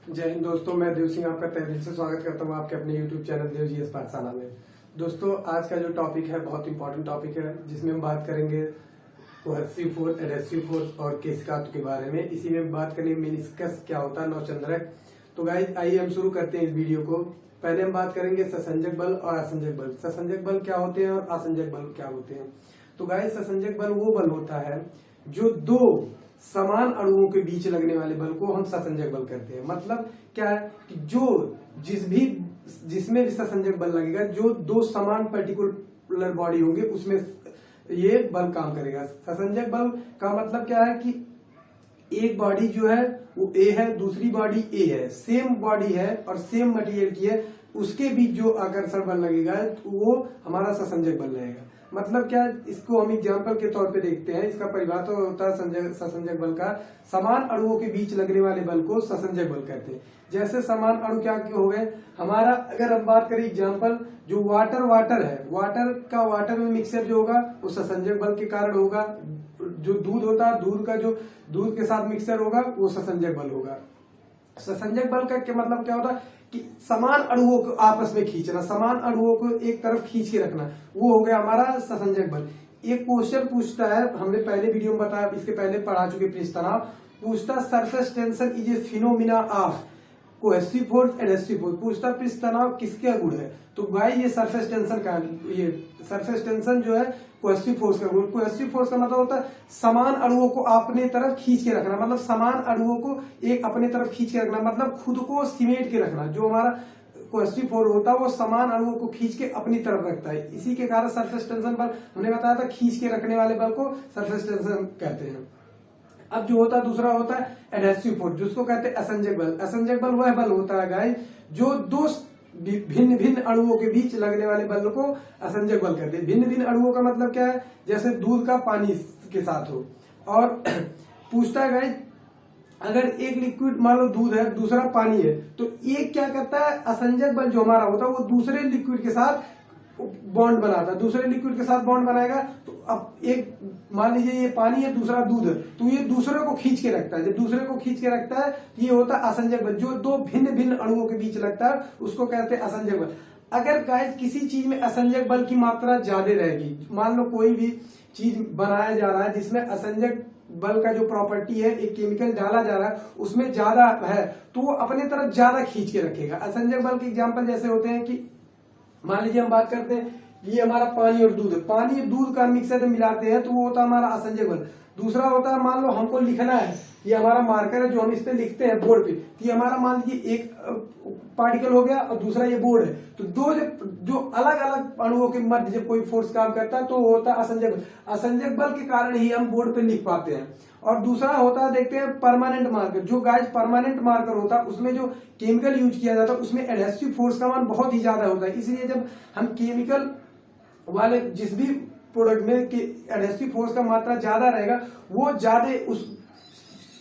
जय हिंद दोस्तों, मैं देव सिंह आपका तहे दिल से स्वागत करता हूं आपके अपने YouTube channel Dev G S पाठशाला में। दोस्तों, आज का जो टॉपिक है बहुत इंपॉर्टेंट टॉपिक है, जिसमें हम बात करेंगे कोहेसिव फोर्स, एडहेसिव फोर्स और केशिकात्व के बारे में। इसी में बात करेंगे मेनिस्कस क्या होता है, नौचंद्रक। तो गाइस आइए हम शुरू करते हैं इस वीडियो को। पहले हम बात करेंगे ससंजक बल और असंजक बल। ससंजक बल क्या होते हैं और असंजक बल क्या होते हैं। तो गाइस ससंजक बल वो बल होता है जो दो समान अणुओं के बीच लगने वाले बल को हम ससंजक बल कहते हैं। मतलब क्या है कि जिसमें भी ससंजक बल लगेगा, जो दो समान पर्टिकुलर बॉडी होंगे उसमें ये बल काम करेगा। ससंजक बल का मतलब क्या है कि एक बॉडी जो है वो ए है, दूसरी बॉडी ए है, सेम बॉडी है और सेम मटेरियल की है, उसके बीच जो आकर्षण बल लगेगा तो वो हमारा ससंजक बल रहेगा। मतलब क्या, इसको हम एग्जाम्पल के तौर पे देखते हैं। इसका परिभाषा होता है ससंजक बल का, समान अणुओं के बीच लगने वाले बल को ससंजक बल कहते हैं। जैसे समान अणु क्या हो गए हमारा, अगर हम बात करें एग्जाम्पल, जो वाटर है, वाटर में मिक्सचर जो होगा वो ससंजक बल के कारण होगा। जो दूध होता है, दूध के साथ मिक्सचर होगा वो ससंजक बल होगा। ससंजक बल का मतलब क्या होता है कि समान अणुओं को आपस में खींचना, समान अणुओं को एक तरफ खींच के रखना, वो हो गया हमारा ससंजक बल। एक क्वेश्चन पूछता है, हमने पहले वीडियो में बताया, इसके पहले पढ़ा चुके पृष्ठ तनाव पूछता, surface tension is a phenomena of cohesive force adhesive force. पूछता पृष्ठ तनाव किसका गुण है। तो भाई ये सरफेस टेंशन का, ये सरफेस टेंशन जो है कोहेसिव फोर्स का गुण। कोहेसिव फोर्स का मतलब होता है समान अणुओं को अपने तरफ खींच के रखना, मतलब समान अणुओं को एक अपने तरफ खींच के रखना, मतलब खुद को सिमेट के रखना। जो हमारा कोहेसिव फोर्स होता है वो समान अणुओं को खींच के अपनी तरफ रखता है। इसी के कारण सरफेस टेंशन बल हमने बताया था, खींच के रखने वाले बल को सरफेस टेंशन कहते हैं। अब जो होता है दूसरा होता है एडहेसिव फोर्स, जिसको कहते हैं असंजक बल। असंजक बल वह बल होता है गाइस जो दो भिन्न भिन्न अणुओं के बीच लगने वाले बल को असंजक बल कहते हैं। भिन्न भिन्न अणुओं का मतलब क्या है, जैसे दूध का पानी के साथ हो। और पूछता है गाइस, अगर एक लिक्विड मान लो दूध है, दूसरा पानी है, तो एक क्या करता है, असंजक बल जो हमारा होता है वो दूसरे लिक्विड के साथ बॉन्ड बनाता है। दूसरे लिक्विड के साथ बॉन्ड बनाएगा तो अब एक मान लीजिए ये पानी है, दूसरा दूध है, तो ये दूसरे को खींच के रखता है। जब दूसरे को खींच के रखता है तो ये होता है असंजक बल। जो दो भिन्न भिन्न अणुओं के बीच लगता है उसको कहते हैं असंजक बल। अगर गाइस किसी चीज में असंजक बल की मात्रा ज्यादा रहेगी, मान लो कोई भी चीज बनाया जा रहा है जिसमें असंजक बल का जो प्रॉपर्टी है, एक केमिकल डाला जा रहा है उसमें ज्यादा है, तो वो अपने तरफ ज्यादा खींच के रखेगा। असंजक बल के एग्जाम्पल जैसे होते हैं कि मान लीजिए हम बात करते हैं, ये हमारा पानी और दूध है, पानी और दूध का मिक्सर में मिलाते हैं तो वो होता है हमारा असंजक बल। दूसरा होता है, मान लो हमको लिखना है, ये हमारा मार्कर है जो हम इस पे लिखते हैं बोर्ड पे, ये हमारा मान लीजिए एक पार्टिकल हो गया और दूसरा ये बोर्ड है, तो दो जो अलग अलग अणुओं के मध्य जब कोई फोर्स काम करता है तो वो होता है असंजक बल। असंजक बल के कारण ही हम बोर्ड पे लिख पाते हैं। और दूसरा होता है, देखते हैं परमानेंट मार्कर। जो गाइस परमानेंट मार्कर होता है उसमें जो केमिकल यूज किया जाता है उसमें एडहेसिव फोर्स का मान बहुत ही ज्यादा होता है। इसलिए जब हम केमिकल वाले जिस भी प्रोडक्ट में एडहेसिव फोर्स का मात्रा ज्यादा रहेगा, वो ज्यादा उस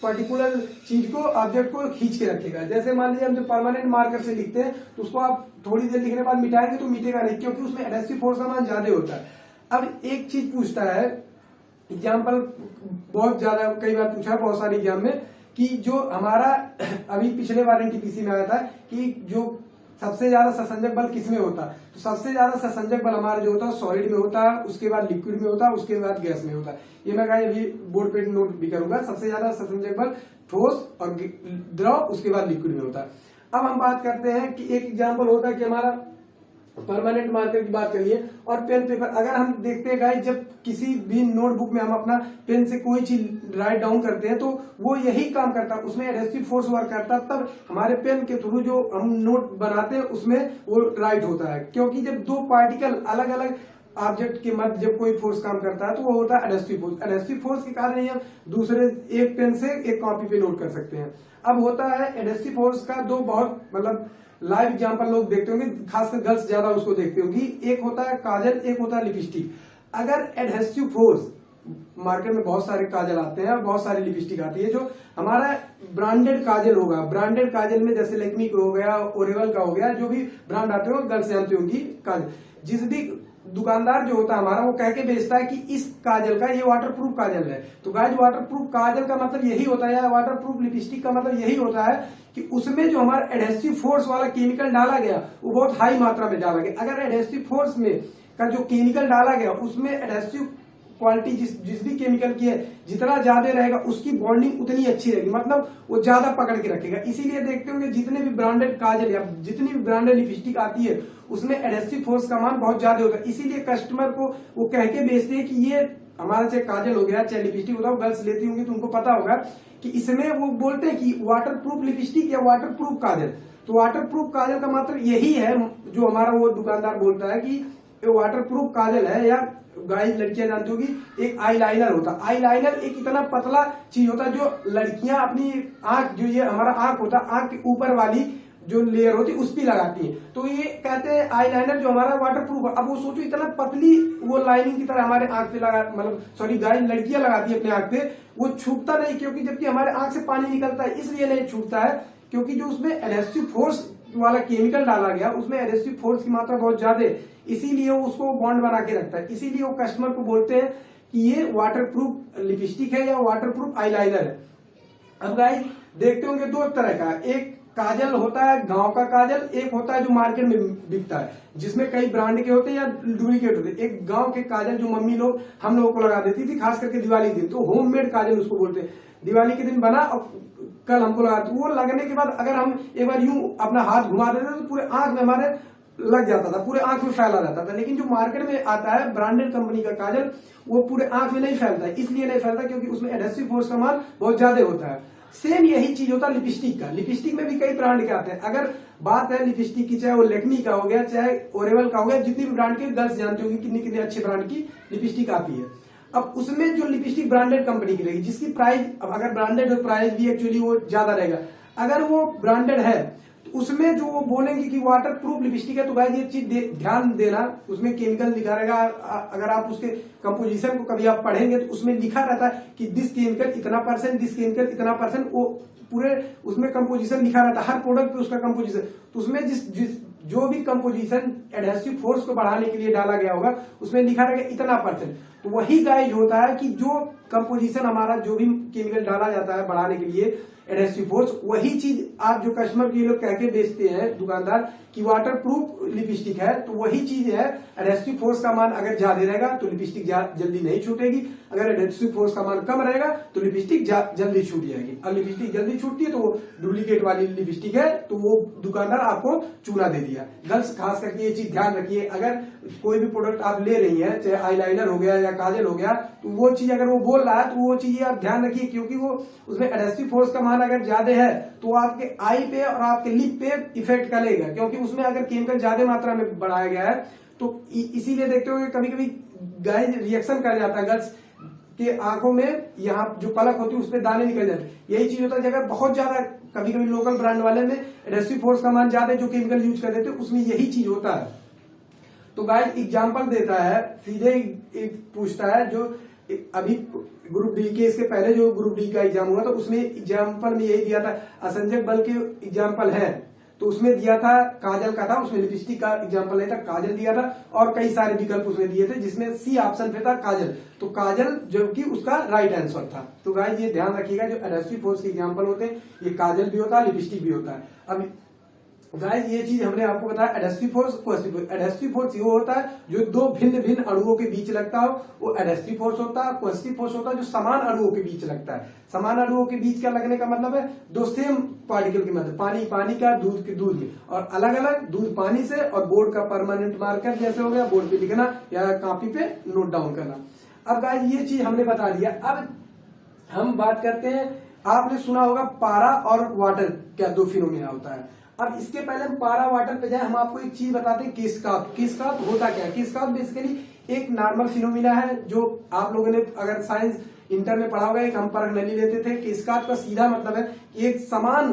पर्टिकुलर चीज को, ऑब्जेक्ट को खींच के रखेगा। जैसे मान लीजिए हम जब परमानेंट मार्कर से लिखते हैं तो उसको आप थोड़ी देर लिखने के बाद मिटाएंगे तो मिटेगा नहीं, क्योंकि उसमें एडहेसिव फोर्स का मान ज्यादा होता है। अब एक चीज पूछता है, एग्जाम्पल बहुत ज्यादा कई बार पूछा है बहुत सारे एग्जाम में, कि जो हमारा अभी पिछले बार एनटीपीसी में आया था कि जो सबसे ज्यादा ससंजक बल किसमें होता है, तो सबसे ज्यादा ससंजक बल हमारा जो होता है सॉलिड में होता है, उसके बाद लिक्विड में होता है, उसके बाद गैस में होता है। ये मैं अभी बोर्ड पे नोट भी करूंगा। सबसे ज्यादा ससंजक बल ठोस और द्रव, उसके बाद लिक्विड में होता है। अब हम बात करते हैं कि एक एग्जाम्पल होता है कि हमारा परमानेंट मार्कर की बात करिए और पेन पेपर। अगर हम देखते हैं गाइस, जब किसी भी नोटबुक में हम अपना पेन से कोई चीज राइट डाउन करते हैं तो वो यही काम करता है, उसमें एडहेसिव फोर्स वर्क करता है, तब हमारे पेन के थ्रू जो हम नोट बनाते हैं उसमें वो राइट होता है। क्योंकि जब दो पार्टिकल अलग अलग ऑब्जेक्ट के मध्य जब कोई फोर्स काम करता है तो वो होता है एडहेसिव फोर्स। एडहेसिव फोर्स के कारण ही हम दूसरे एक पेन से एक कॉपी पे नोट कर सकते हैं। अब होता है एडहेसिव फोर्स का दो बहुत मतलब लाइव एग्जाम्पल लोग देखते होंगे, खासकर गर्ल्स ज्यादा उसको देखते होंगी। एक होता है काजल, एक होता है लिपस्टिक। अगर एडहेसिव फोर्स, मार्केट में बहुत सारे काजल आते हैं और बहुत सारी लिपस्टिक आती है, जो हमारा ब्रांडेड काजल होगा, ब्रांडेड काजल में जैसे लैक्मी का हो गया, ओरेवल का हो गया, जो भी ब्रांड आते हो गर्ल्स जानती होंगी काजल। जिस भी दुकानदार जो होता है हमारा वो कह के बेचता है कि इस काजल का ये वाटरप्रूफ काजल है। तो गाइस वाटरप्रूफ काजल का मतलब यही होता है, या वाटरप्रूफ लिपस्टिक का मतलब यही होता है कि उसमें जो हमारा एडहेसिव फोर्स वाला केमिकल डाला गया वो बहुत हाई मात्रा में डाला गया। अगर एडहेसिव फोर्स में का जो केमिकल डाला गया उसमें एडहेसिव क्वालिटी जिस भी केमिकल की है जितना ज्यादा रहेगा उसकी बॉन्डिंग उतनी अच्छी रहेगी, मतलब वो ज्यादा पकड़ के रखेगा। इसीलिए देखते होंगे जितने भी ब्रांडेड काजल या जितनी भी ब्रांडेड लिपस्टिक आती है उसमें एडहेसिव फोर्स का मान बहुत ज्यादा होता है। इसीलिए कस्टमर को वो कह के बेचते हैं कि ये हमारा चाहे काजल हो गया चाहे लिपस्टिक होता है, गर्ल्स लेती होंगी तो उनको पता होगा कि इसमें वो बोलते हैं कि वाटरप्रूफ लिपस्टिक या वाटरप्रूफ काजल। तो वाटरप्रूफ काजल का मतलब यही है जो हमारा वो दुकानदार बोलता है कि वाटरप्रूफ काजल है। या गाइस लड़कियां जानती होगी एक आईलाइनर होता है। आईलाइनर एक इतना पतला चीज होता है जो लड़कियां अपनी आंख, जो ये हमारा आंख होता है, आंख के ऊपर वाली जो लेयर होती है उस पर लगाती है। तो ये कहते हैं आईलाइनर जो हमारा वाटरप्रूफ है। अब वो सोचो इतना पतली वो लाइनिंग की तरह हमारे आंख पे लगा, मतलब सॉरी गाइस लड़कियां लगाती है अपने आंख पे, वो छूटता नहीं क्योंकि जबकि हमारे आंख से पानी निकलता है इसलिए नहीं छूटता है क्योंकि जो उसमें एडहेसिव फोर्स वाला केमिकल डाला गया उसमें एडहेसिव फोर्स की मात्रा बहुत ज्यादा है, इसीलिए वो उसको बॉन्ड बना के रखता है। इसीलिए वो कस्टमर को बोलते हैं कि ये वाटरप्रूफ लिपस्टिक है या वाटरप्रूफ आईलाइनर है। अब गाइस देखते होंगे दो तरह का, एक काजल होता है गांव का काजल, एक होता है जो मार्केट में बिकता है जिसमें कई ब्रांड के होते हैं या डुप्लीकेट होते हैं। एक गांव के काजल जो मम्मी लोग हम लोगों को लगा देती थी खास करके दिवाली दिन, तो होममेड काजल उसको बोलते हैं। दिवाली के दिन बना और कल हमको लगा, तो वो लगने के बाद अगर हम एक बार यूं अपना हाथ घुमा देते तो पूरे आंख में हमारे लग जाता था, पूरे आंख में फैला रहता था। लेकिन जो मार्केट में आता है ब्रांडेड कंपनी का काजल वो पूरे आंख में नहीं फैलता है, इसलिए नहीं फैलता क्योंकि उसमें एडहेसिव फोर्स का मान बहुत ज्यादा होता है। सेम यही चीज होता है लिपस्टिक का। लिपस्टिक में भी कई ब्रांड के आते हैं। अगर बात है लिपस्टिक की, चाहे वो लेक्मी का हो गया चाहे ओरेवल का हो गया, जितनी भी ब्रांड के गर्ल्स जानती होंगी कितनी कितनी अच्छे ब्रांड की लिपस्टिक आती है। अब उसमें जो लिपस्टिक ब्रांडेड कंपनी की रहेगी जिसकी प्राइस, अब अगर ब्रांडेड हो प्राइस भी एक्चुअली वो ज्यादा रहेगा। अगर वो ब्रांडेड है तो उसमें जो वो बोलेंगे कि वाटर प्रूफ लिपस्टिक है तो गाइस ये चीज ध्यान देना, उसमें केमिकल लिखा रहेगा। अगर आप उसके कंपोजिशन को कभी आप पढ़ेंगे तो उसमें लिखा रहता है कि दिस केमिकल इतना परसेंट, दिस केमिकल इतना परसेंट, वो पूरे उसमें कंपोजिशन लिखा रहता है हर प्रोडक्ट पे उसका कंपोजिशन। तो उसमें जिस जो भी कंपोजिशन एडहेसिव फोर्स को बढ़ाने के लिए डाला गया होगा उसमें लिखा रहेगा इतना परसेंट। तो वही गाइस होता है कि जो कंपोजिशन हमारा जो भी केमिकल डाला जाता है बढ़ाने के लिए एडहेसिव फोर्स, वही चीज आप जो कस्टमर के लोग कह के बेचते हैं दुकानदार कि वाटर प्रूफ लिपस्टिक है, तो वही चीज है। एडहेसिव फोर्स का मान अगर ज्यादा रहेगा तो लिपस्टिक जल्दी नहीं छूटेगी, अगर एडहेसिव फोर्स का मान कम रहेगा तो लिपस्टिक जल्दी छूट जाएगी। अब लिपस्टिक जल्दी छूटती है तो वो डुप्लीकेट वाली लिपस्टिक है, तो वो दुकानदार आपको चूना दे दिया। गर्ल्स खास करके ये चीज ध्यान रखिए, अगर कोई भी प्रोडक्ट आप ले रही है चाहे आईलाइनर हो गया या काजल हो गया, तो वो चीज अगर वो बोल रहा है तो वो चीज आप ध्यान रखिए क्योंकि वो उसमें एडहेसिव फोर्स का मान अगर ज्यादा है तो आपके आई पे और आपके लिप पे इफेक्ट करेगा, क्योंकि उसमें अगर केमिकल ज्यादा मात्रा में बढ़ाया गया है। तो इसीलिए देखते हो कभी कभी गाइस रिएक्शन कर जाता है, गर्ल्स के आंखों में यहाँ जो पलक होती है उस पर दाने निकल जाते हैं। यही चीज होता है अगर बहुत ज्यादा कभी कभी लोकल ब्रांड वाले में एडहेसिव फोर्स का मान ज्यादा जो केमिकल यूज कर देते हैं उसमें यही चीज होता है। तो गाइस एग्जाम्पल देता है, सीधे एक पूछता है जो अभी ग्रुप डी के इसके पहले जो ग्रुप डी का एग्जाम हुआ था उसमें एग्जाम्पल में यही दिया था, असंजक बल के एग्जाम्पल है तो उसमें दिया था काजल का था, उसमें लिपस्टिक का एग्जाम्पल नहीं था, काजल दिया था और कई सारे विकल्प उसमें दिए थे जिसमें सी ऑप्शन पे था काजल, तो काजल जो कि उसका राइट आंसर था। तो गाइस ये ध्यान रखिएगा जो एडहेसिव फोर्स के एग्जाम्पल होते हैं ये काजल भी होता है लिपस्टिक भी होता है। अब गाइस ये चीज हमने आपको बताया adhesive force cohesive force. Adhesive force वो होता है जो दो भिन्न भिन्न अणुओं के बीच लगता हो वो एडहेसिव फोर्स होता है। कोहेसिव फोर्स होता है जो समान अणुओं के बीच लगता है। समान अणुओं के बीच का लगने का मतलब है दो सेम पार्टिकल के मतलब पानी पानी का दूध के दूध में, और अलग अलग दूध पानी से, और बोर्ड का परमानेंट मार्कर जैसे हो गया बोर्ड पे लिखना या कॉपी पे नोट डाउन करना। अब गाइस ये चीज हमने बता दिया। अब हम बात करते हैं, आपने सुना होगा पारा और वाटर क्या दो फिनोमिना होता है। अब इसके पहले हम पारा वाटर पे जाए, हम आपको एक चीज बताते हैं किसकाप। किसकाप होता क्या है? किसकाप बेसिकली एक नॉर्मल फिनोमिना है जो आप लोगों ने अगर साइंस इंटर में पढ़ा होगा, एक हम परख नली लेते थे। किसकाप का सीधा मतलब है कि एक समान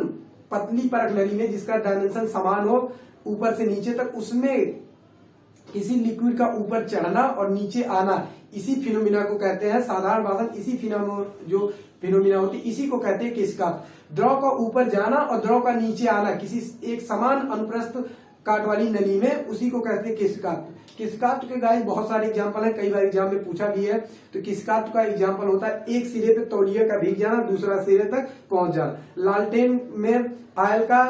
पतली परख नली में जिसका डायमेंशन समान हो ऊपर से नीचे तक, उसमें किसी लिक्विड का ऊपर चढ़ना और नीचे आना, इसी फिनोमिना को कहते हैं। साधारण भाषा में इसी जो फिनोमिना होती है इसी को कहते हैं किसकाप। द्रव का ऊपर जाना और द्रव का नीचे आना किसी एक समान अनुप्रस्थ काट वाली नली में, उसी को कहते हैं किसकात। किसकात के गाइस बहुत सारे एग्जांपल है, कई बार एग्जाम में पूछा भी है। तो किसकात का एग्जांपल होता है एक सिरे पे तौलिया का भीग जाना, दूसरा सिरे तक पहुंच जाना। लालटेन में आयल का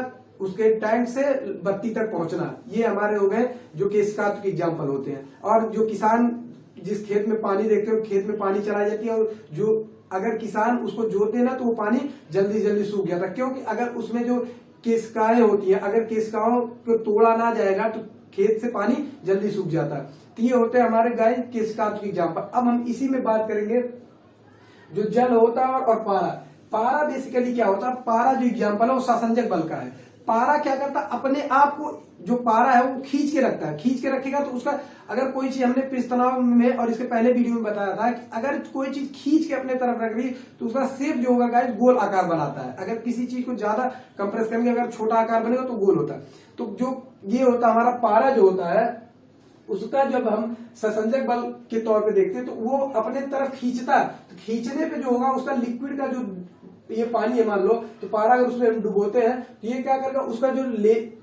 उसके टैंक से बत्ती तक पहुंचना, ये हमारे हो गए जो किसकात के एग्जांपल होते हैं। और जो किसान जिस खेत में पानी देखते हो, खेत में पानी चला जाती है, और जो अगर किसान उसको जोते ना तो वो पानी जल्दी जल्दी सूख जाता, क्योंकि अगर उसमें जो केसकाएं होती हैं, अगर केसकाओं को तोड़ा ना जाएगा तो खेत से पानी जल्दी सूख जाता है। तो ये होते हैं हमारे गाय किसकात के एग्जाम्पल। अब हम इसी में बात करेंगे जो जल होता है और पारा। पारा बेसिकली क्या होता है, पारा जो एग्जाम्पल है वो सासंजक बल का है। पारा क्या करता है, अपने आप को जो पारा है वो खींच के रखता है। खींच के रखेगा तो उसका अगर कोई चीज, हमने पृष्ठ तनाव में और इसके पहले वीडियो में बताया था कि अगर कोई चीज खींच के अपने तरफ रख रही तो उसका शेप जो होगा गाइस गोल आकार बनाता है। अगर किसी चीज को ज्यादा कंप्रेस करेंगे, अगर छोटा आकार बनेगा तो गोल होता है। तो जो ये होता है हमारा पारा जो होता है, उसका जब हम ससंजक बल के तौर पे देखते हैं तो वो अपने तरफ खींचता है। तो खींचने पे जो होगा उसका लिक्विड का जो ये पानी है मान लो, तो पारा अगर उसमें हम डुबोते हैं तो ये क्या करेगा, उसका जो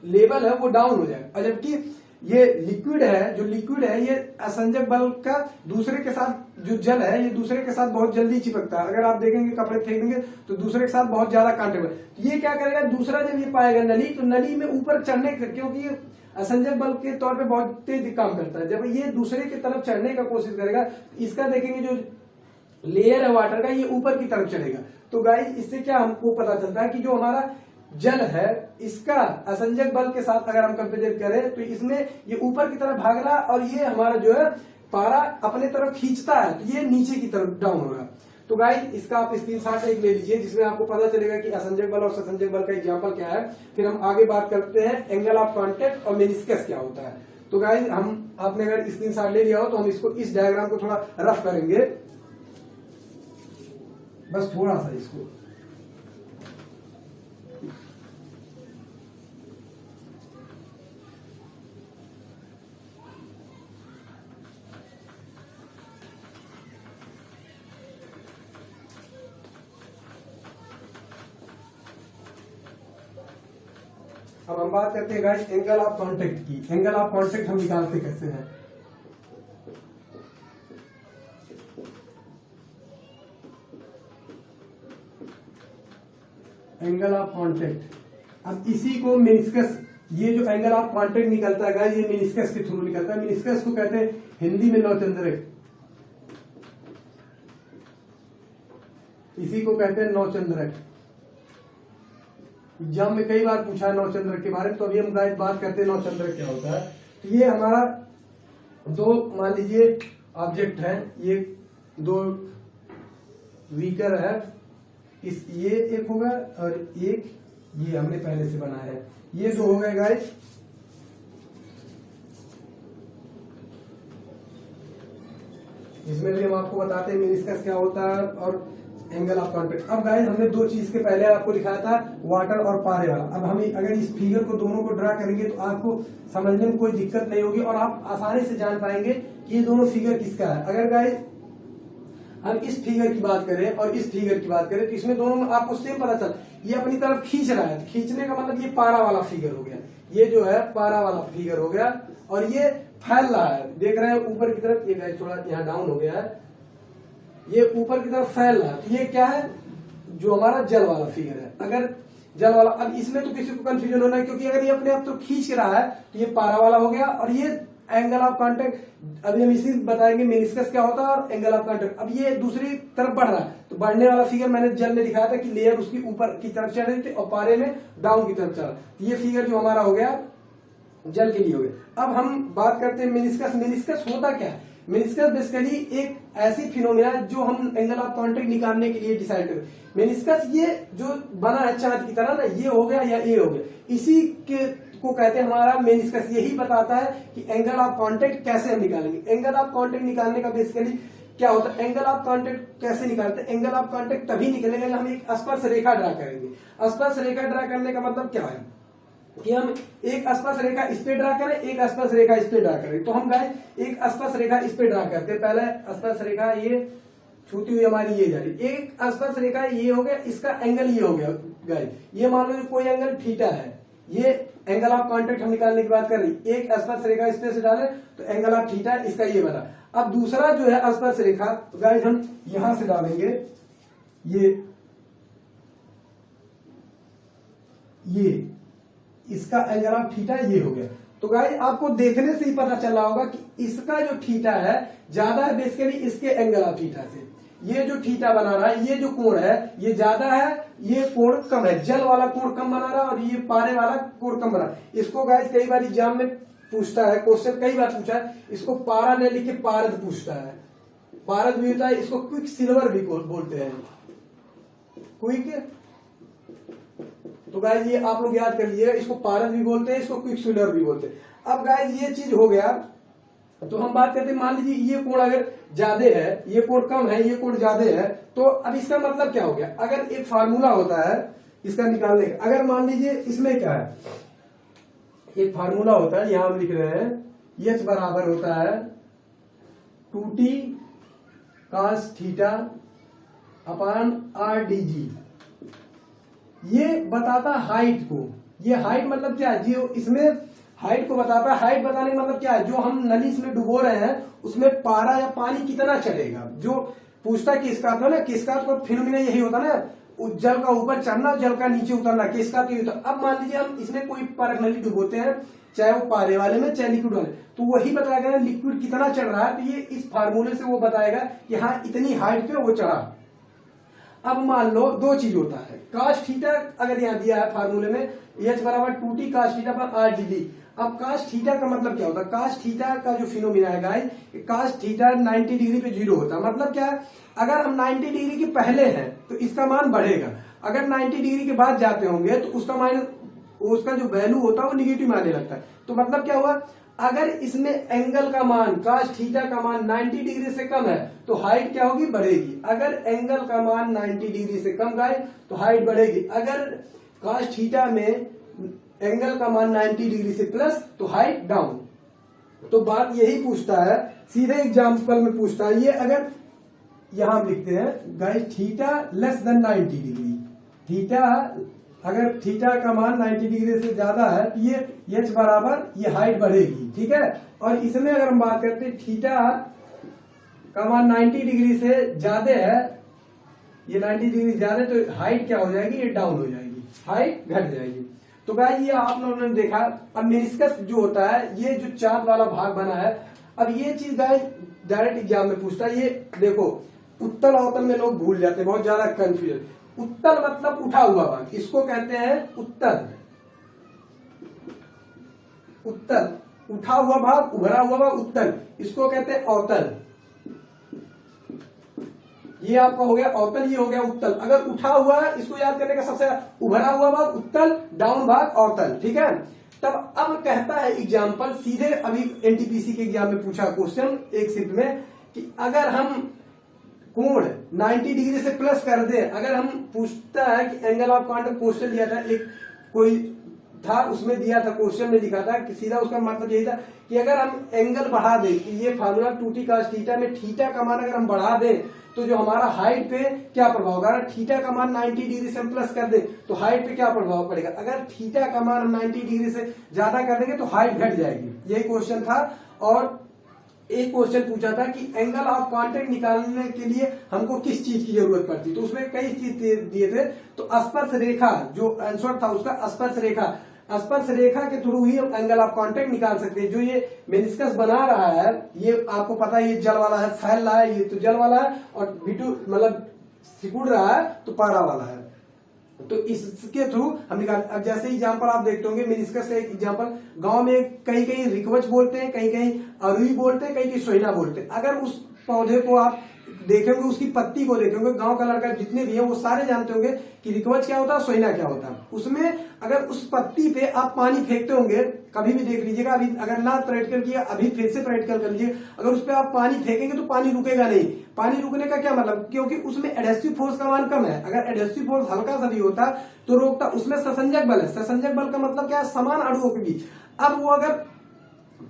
लेवल है वो डाउन हो जाएगा। और जबकि ये लिक्विड है, जो लिक्विड है ये असंजक बल का दूसरे के साथ जो जल है ये दूसरे के साथ बहुत जल्दी चिपकता है। अगर आप देखेंगे कपड़े फेंकेंगे तो दूसरे के साथ बहुत ज्यादा कांटेबल, तो ये क्या करेगा, दूसरा जब ये पाएगा नली, तो नली में ऊपर चढ़ने, क्योंकि ये असंजक बल के तौर पे बहुत तेज काम करता है, जब ये दूसरे की तरफ चढ़ने का कोशिश करेगा, इसका देखेंगे जो लेयर है वाटर का ये ऊपर की तरफ चढ़ेगा। तो गाइस इससे क्या हमको पता चलता है कि जो हमारा जल है इसका असंजक बल के साथ अगर हम कंपेयर करें तो इसमें ये ऊपर की तरफ भाग रहा है और ये हमारा जो है पारा अपने तरफ खींचता है, तो ये नीचे की तरफ डाउन होगा। तो गाइस इसका आप स्क्रीनशॉट एक ले लीजिए जिसमें आपको पता चलेगा कि असंजक बल और ससंजक बल का एग्जांपल क्या है। फिर हम आगे बात करते हैं एंगल ऑफ कांटेक्ट और मेनिस्कस क्या होता है। तो गाइस आपने अगर स्क्रीनशॉट ले लिया हो तो हम इसको इस डायग्राम को थोड़ा रफ करेंगे, बस थोड़ा सा इसको। अब हम बात करते हैं गाइस एंगल ऑफ कांटेक्ट की। एंगल ऑफ कांटेक्ट हम निकालते कैसे हैं। एंगल ऑफ कांटेक्ट, अब इसी को मेनिस्कस, ये जो एंगल ऑफ कांटेक्ट निकलता है गाइस ये मेनिस्कस के थ्रू निकलता है। मेनिस्कस को कहते हैं हिंदी में नौचंद्रक, इसी को कहते हैं नौचंद्रक। एग्जाम में कई बार पूछा है नौचंद्रक के बारे में, तो अभी हम गाइस बात करते हैं नौचंद्रक क्या होता है। तो ये हमारा दो मान लीजिए ऑब्जेक्ट है, ये दो व्हीकल है, इस ये एक होगा और एक ये हमने पहले से बनाया है, ये जो हो गए गाइस इसमें भी हम आपको बताते हैं मेनिस्कस क्या होता है और एंगल ऑफ कांटेक्ट। अब गाइस हमने दो चीज के पहले आपको दिखाया था वाटर और पारे वाला। अब हम अगर इस फिगर को दोनों को ड्रा करेंगे तो आपको समझने में कोई दिक्कत नहीं होगी और आप आसानी से जान पाएंगे कि ये दोनों फिगर किसका है। अगर गाइस हम इस फिगर की बात करें और इस फिगर की बात करें तो इसमें दोनों में आपको सेम पता चल, ये अपनी तरफ खींच रहा है, तो खींचने का मतलब ये पारा वाला फिगर हो गया, ये जो है पारा वाला फिगर हो गया, और ये फैल रहा है, देख रहे हैं ऊपर की तरफ, ये गाइस थोड़ा यहाँ डाउन हो गया है, ये ऊपर की तरफ फैल रहा है, तो ये क्या है, जो हमारा जल वाला फिगर है। अगर जल वाला, अब इसमें तो किसी को कंफ्यूजन होना है क्योंकि अगर ये अपने आप तो खींच रहा है तो ये पारा वाला हो गया, और ये एंगल ऑफ कांटेक्ट अभी हम इसी बताएंगे मेनिस्कस क्या होता है और एंगल ऑफ कांटेक्ट। अब ये दूसरी तरफ बढ़ रहा है, तो बढ़ने वाला फिगर मैंने जल में दिखाया था कि लेयर उसकी ऊपर की तरफ चढ़ रही थी और पारे में डाउन की तरफ चढ़ा, तो ये फिगर जो हमारा हो गया जल के लिए हो गया। अब हम बात करते हैं मेनिस्कस। मेनिस्कस होता क्या है, मेनिस्कस बेसिकली एक ऐसी फिनोमिना जो हम एंगल ऑफ कांटेक्ट निकालने के लिए डिसाइड करें। मेनिस्कस ये जो बना है चांद की तरह ना, ये हो गया या ये हो गया, इसी के को कहते हैं हमारा मेनिस्कस। यही बताता है कि एंगल ऑफ कांटेक्ट कैसे हम निकालेंगे। एंगल ऑफ कांटेक्ट निकालने का बेसिकली क्या होता है, एंगल ऑफ कांटेक्ट कैसे निकालते हैं, एंगल ऑफ कांटेक्ट तभी निकलेगा जब हम एक स्पर्श रेखा ड्रा करेंगे। स्पर्श रेखा ड्रा करने का मतलब क्या है कि हम एक स्पर्श रेखा इस पे ड्रा करें, एक स्पर्श रेखा इस पे ड्रा करें। तो हम गाइस एक स्पर्श रेखा इस पे ड्रा करते हैं, पहले स्पर्श रेखा ये छूती हुई हमारी ये जा रही, एक स्पर्श रेखा ये हो गया, इसका एंगल ये हो गया गाइस, ये मान लो कोई एंगल थीटा है, ये एंगल ऑफ कांटेक्ट हम निकालने की बात कर रही, एक स्पर्श रेखा इस पे से डाले तो एंगल ऑफ थीटा इसका ये बना। अब दूसरा जो है स्पर्श रेखा, तो गाइस हम यहां से डालेंगे, ये इसका एंगल ऑफ थीटा ये हो गया। तो गाइस आपको देखने से ही पता चला होगा कि इसका जो थीटा है ज्यादा है बेसिकली इसके एंगल ऑफ थीटा से। ये जो थीटा बना रहा है, ये जो कोण है ये ज्यादा है, ये कोण कम है, जल वाला कोण कम बना रहा है और ये पारे वाला कोण कम बना। इसको गाइस कई बार एग्जाम में पूछता है, क्वेश्चन कई बार पूछा है, इसको पारा ले लिख के पारद पूछता है, पारद भी होता है, इसको क्विक सिल्वर भी बोलते हैं, क्विक। तो गाइस ये आप लोग याद कर लीजिएगा, इसको पारद भी बोलते हैं, इसको क्विक सिल्वर भी बोलते हैं। अब गाइस ये चीज हो गया, तो हम बात करते हैं, मान लीजिए ये कोण अगर ज्यादा है, ये कोण कम है, ये कोण ज्यादा है, तो अब इसका मतलब क्या हो गया। अगर एक फार्मूला होता है इसका निकालने का, अगर मान लीजिए इसमें क्या है, एक फार्मूला होता है, यहां हम लिख रहे हैं, H बराबर होता है 2t cos theta upon RdG। ये बताता हाइट को, ये हाइट मतलब क्या है, जो इसमें हाइट को बताता है। हाइट बताने का मतलब क्या है, जो हम नली इसमें डुबो रहे हैं उसमें पारा या पानी कितना चढ़ेगा, जो पूछता है किसका, तो ना किसका तो फिनोमिना यही होता है ना, जल का ऊपर चढ़ना जल का नीचे उतरना, किसका तो होता। अब मान लीजिए हम इसमें कोई परख नली डुबोते हैं, चाहे वो पारे वाले में चाहे लिक्विड वाले, तो वही बताएगा लिक्विड कितना चढ़ रहा है, तो ये इस फार्मूले से वो बताएगा कि हाँ इतनी हाइट पे वो चढ़ा। अब मान लो दो चीज होता है, काश थीटा अगर यहाँ दिया है फार्मूले में, H बराबर 2t काश थीटा पर RdD। अब काश थीटा का मतलब क्या होता है, काश थीटा का जो फिनोमिना है गाइस, काश थीटा 90 डिग्री पे 0 होता है। मतलब क्या है, अगर हम 90 डिग्री के पहले हैं तो इसका मान बढ़ेगा, अगर 90 डिग्री के बाद जाते होंगे तो उसका जो वैल्यू होता है वो निगेटिव में आने लगता है। तो मतलब क्या हुआ, अगर इसमें एंगल का मान काश थीटा का मान 90 डिग्री से कम है तो हाइट क्या होगी, बढ़ेगी। अगर एंगल का मान 90 डिग्री से कम गाइस तो हाइट बढ़ेगी। अगर काश थीटा में एंगल का मान 90 डिग्री से प्लस तो हाइट डाउन। तो बात यही पूछता है, सीधे एग्जाम्पल में पूछता है, ये अगर यहां हम लिखते हैं guys theta less than 90 degree, theta अगर थीटा का मान 90 डिग्री से ज्यादा है तो ये H बराबर ये हाइट बढ़ेगी, ठीक है। और इसमें अगर हम बात करते हैं थीटा का मान 90 डिग्री से ज्यादा है, ये 90 डिग्री ज्यादा, तो हाइट क्या हो जाएगी, ये डाउन हो जाएगी, हाइट घट जाएगी। तो गाइस ये आप लोगों ने देखा। अब मेनिस्कस जो होता है, ये जो चांद वाला भाग बना है, अब ये चीज गाइस डायरेक्ट एग्जाम में पूछता है। ये देखो उत्तल अवतल में लोग भूल जाते हैं, बहुत ज्यादा कंफ्यूजन। उत्तल मतलब उठा हुआ भाग, इसको कहते हैं उत्तल। उत्तल उठा हुआ भाग, उभरा हुआ भाग उत्तल, इसको कहते हैं अवतल। ये आपका हो गया अवतल, ये हो गया उत्तल। अगर उठा हुआ है इसको याद करने का सबसे, उभरा हुआ भाग उत्तल, डाउन भाग अवतल, ठीक है। तब अब कहता है एग्जाम्पल, सीधे अभी एनटीपीसी के एग्जाम में पूछा क्वेश्चन एक शिफ्ट में, कि अगर हम कोण 90 डिग्री से प्लस कर दे, अगर हम पूछता है कि एंगल ऑफ कांटेक्ट, क्वेश्चन दिया था एक कोई था, उसमें दिया था क्वेश्चन में लिखा था कि सीधा उसका मतलब यही था कि अगर हम एंगल बढ़ा दें, कि ये फार्मूला 2t cos थीटा में थीटा का मान अगर हम बढ़ा दें तो जो हमारा हाइट पे क्या प्रभाव होगा। अगर थीटा का मान 90 डिग्री से हम प्लस कर दें तो हाइट पे क्या प्रभाव पड़ेगा। अगर थीटा का मान 90 डिग्री से ज्यादा कर देंगे तो हाइट घट जाएगी। यही क्वेश्चन था। और एक क्वेश्चन पूछा था कि एंगल ऑफ कांटेक्ट निकालने के लिए हमको किस चीज की जरूरत पड़ती, तो उसमें कई चीज दिए थे। तो स्पर्श रेखा जो आंसर था उसका, स्पर्श रेखा, स्पर्श रेखा के थ्रू ही हम एंगल ऑफ कांटेक्ट निकाल सकते हैं। जो ये मेनिस्कस बना रहा है, ये आपको पता है ये जल वाला है, फैल रहा है, ये तो जल वाला है, और बिटू मतलब सिकुड़ रहा है तो पारा वाला है। तो इसके थ्रू हम निकाल। अब जैसे एग्जांपल आप देखते होंगे मेनिस्कस का एक एग्जांपल, गांव में कहीं कहीं रिकवच बोलते हैं, कहीं कहीं अरुई बोलते हैं, कहीं कहीं सोहिना बोलते हैं। अगर उस पौधे को आप देखेंगे, उसकी पत्ती को देखेंगे, गांव का लड़का जितने भी हैं वो सारे जानते होंगे कि रिकवच क्या होता है, सोहिना क्या होता है। उसमें अगर उस पत्ती पे आप पानी फेंकते होंगे, कभी भी देख लीजिएगा, अभी अगर ना प्रैक्टिकल किया अभी फिर से प्रैक्टिकल कर लीजिए, अगर उस पर आप पानी फेंकेंगे तो पानी रुकेगा नहीं। पानी रुकने का क्या मतलब, क्योंकि उसमें एडहेसिव फोर्स का मान कम है। अगर एडहेसिव फोर्स हल्का सा भी होता तो रोकता। उसमें ससंजक बल है। ससंजक बल का मतलब क्या है, समान अणुओं के बीच। अब वो अगर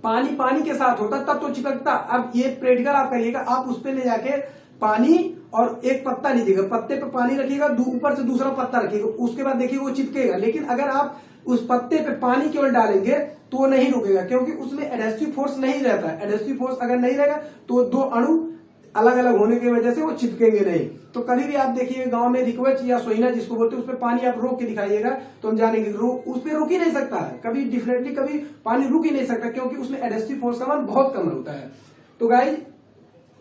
पानी के साथ होता तब तो चिपकता। अब ये प्रैक्टिकल आप करिएगा, आप उस पे ले जाके पानी और एक पत्ता लीजिएगा, पत्ते पे पानी रखिएगा, ऊपर से दूसरा पत्ता रखिएगा, उसके बाद देखिए वो चिपकेगा। लेकिन अगर आप उस पत्ते पे पानी केवल डालेंगे तो वो नहीं रुकेगा, क्योंकि उसमें एडहेसिव फोर्स नहीं रहता है। एडहेसिव फोर्स अगर नहीं रहेगा तो दो अणु अलग अलग होने की वजह से वो चिपकेंगे नहीं। तो कभी भी आप देखिए गांव में रिकवच या सोइना जिसको बोलते हैं, उस पर पानी आप रोक के दिखाइएगा तो हम जानेंगे उस पर रुक ही नहीं सकता है, कभी डेफिनेटली कभी पानी रुक ही नहीं सकता, क्योंकि उसमें एडहेसिव फोर्स का मान बहुत कम होता है। तो गाइज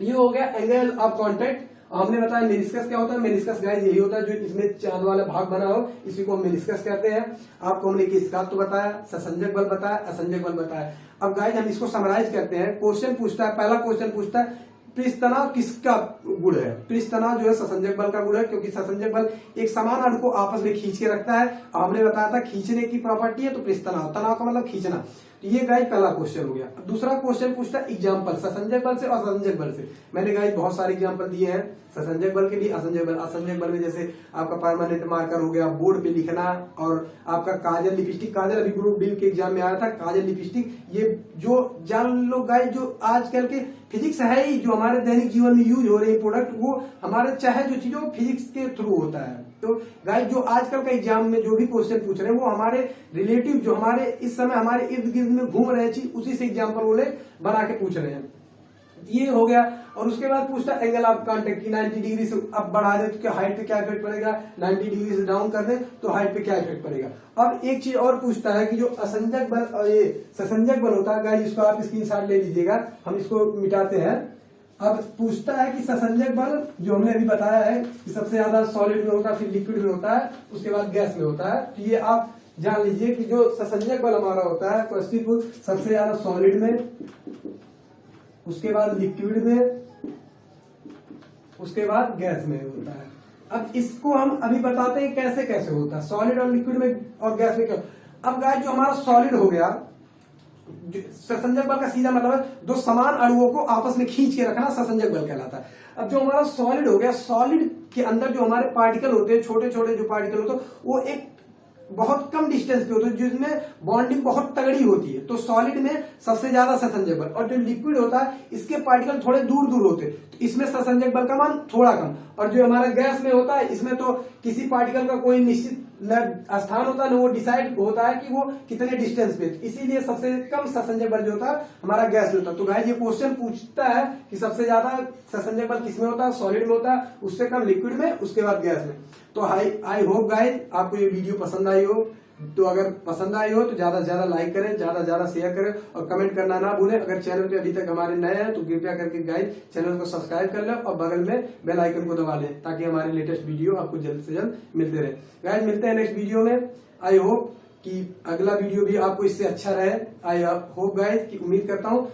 ये हो गया एंगल ऑफ कांटेक्ट। हमने बताया मेनिस्कस क्या होता है। मेनिस्कस गाइज यही होता है जो इसमें चांद वाला भाग बना हो, इसी को हम मेनिस्कस कहते हैं। आपको हमने किसका तो बताया, ससंजक बल बताया, असंजक बल बताया। अब गाइज हम इसको समराइज करते हैं। क्वेश्चन पूछता है, पहला क्वेश्चन पूछता है पृष्ठ तनाव किसका गुण है। पृष्ठ तनाव जो है ससंजक बल का गुण है, क्योंकि ससंजक बल एक समान अणु को आपस में खींच के रखता है। हमने बताया था खींचने की प्रॉपर्टी है, तो पृष्ठ तनाव, तनाव का मतलब खींचना। तो ये गाइज पहला क्वेश्चन हो गया। दूसरा क्वेश्चन पूछता है एग्जाम्पल ससंजक बल से और असंजक बल से। मैंने गाइज बहुत सारे एग्जाम्पल दिए हैं ससंजक बल के भी, असंजक बल। असंजक बल में जैसे आपका परमानेंट मार्कर हो गया, बोर्ड पे लिखना, और आपका काजल लिपस्टिक। काजल अभी ग्रुप डी के एग्जाम में आया था, काजल लिपस्टिक। ये जो जान लो गाइज, जो आजकल के फिजिक्स है ही, जो हमारे दैनिक जीवन में यूज हो रहे प्रोडक्ट, वो हमारे चाहे जो चीज हो फिजिक्स के थ्रू होता है। तो गाइज जो आजकल का एग्जाम में जो भी क्वेश्चन पूछ रहे हैं वो हमारे रिलेटिव, जो हमारे इस समय हमारे इर्द गिर्द में घूम रहे चीज, उसी से एग्जाम्पल वो बना के पूछ रहे हैं। ये हो गया। और उसके बाद पूछता है एंगल ऑफ कांटेक्ट की 90 डिग्री से अब बढ़ा दे तो हाइट पे क्या इफेक्ट पड़ेगा, 90 डिग्री से डाउन कर दे तो हाइट पे क्या इफेक्ट पड़ेगा। अब एक चीज और पूछता है कि जो असंजक बल और ये ससंजक बल होता है, गाइस इसको आप स्क्रीनशॉट ले लीजिएगा, हम इसको मिटाते हैं। अब पूछता है कि ससंजक बल जो हमने अभी बताया है कि सबसे ज्यादा सॉलिड में होता है, फिर लिक्विड में होता है, उसके बाद गैस में होता है। तो ये आप जान लीजिए कि जो ससंजक बल हमारा होता है सबसे ज्यादा सॉलिड में, उसके बाद लिक्विड में, उसके बाद गैस में होता है। अब इसको हम अभी बताते हैं कैसे कैसे होता है सॉलिड और लिक्विड में और गैस में क्या। अब गाइस जो हमारा सॉलिड हो गया, ससंजक बल का सीधा मतलब है दो समान अणुओं को आपस में खींच के रखना, ससंजक बल कहलाता है। अब जो हमारा सॉलिड हो गया, सॉलिड के अंदर जो हमारे पार्टिकल होते हैं, छोटे छोटे जो पार्टिकल होते हैं, वो एक बहुत कम डिस्टेंस पे होते हैं, जिसमें बॉन्डिंग बहुत तगड़ी होती है। तो सॉलिड में सबसे ज्यादा ससंजक बल, और जो लिक्विड होता है इसके पार्टिकल थोड़े दूर दूर होते हैं, तो इसमें ससंजक बल का मान थोड़ा कम। और जो हमारा गैस में होता है, इसमें तो किसी पार्टिकल का कोई निश्चित न स्थान होता है, न वो डिसाइड होता है कि वो कितने डिस्टेंस पे, इसीलिए सबसे कम ससंजक बल जो होता है हमारा गैस में होता है। तो गाइस ये क्वेश्चन पूछता है कि सबसे ज्यादा ससंजक बल किसमें होता है, सॉलिड में होता है, उससे कम लिक्विड में, उसके बाद गैस में। तो आई होप गाइस आपको ये वीडियो पसंद आई हो। तो अगर पसंद आई हो तो ज्यादा से ज्यादा लाइक करें, ज्यादा से ज्यादा शेयर करें और कमेंट करना ना भूलें। अगर चैनल पे अभी तक हमारे नए हैं तो कृपया करके गाइस चैनल को सब्सक्राइब कर लें और बगल में बेल आइकन को दबा लें, ताकि हमारे लेटेस्ट वीडियो आपको जल्द से जल्द मिलते रहे। गाइस मिलते हैं नेक्स्ट वीडियो में। आई होप कि अगला वीडियो भी आपको इससे अच्छा रहे। आई होप गाइस की उम्मीद करता हूँ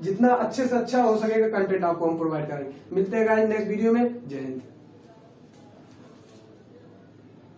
जितना अच्छे से अच्छा हो सकेगा कंटेंट आपको हम प्रोवाइड करेंगे। मिलते हैं गाइस नेक्स्ट वीडियो में। जय हिंद।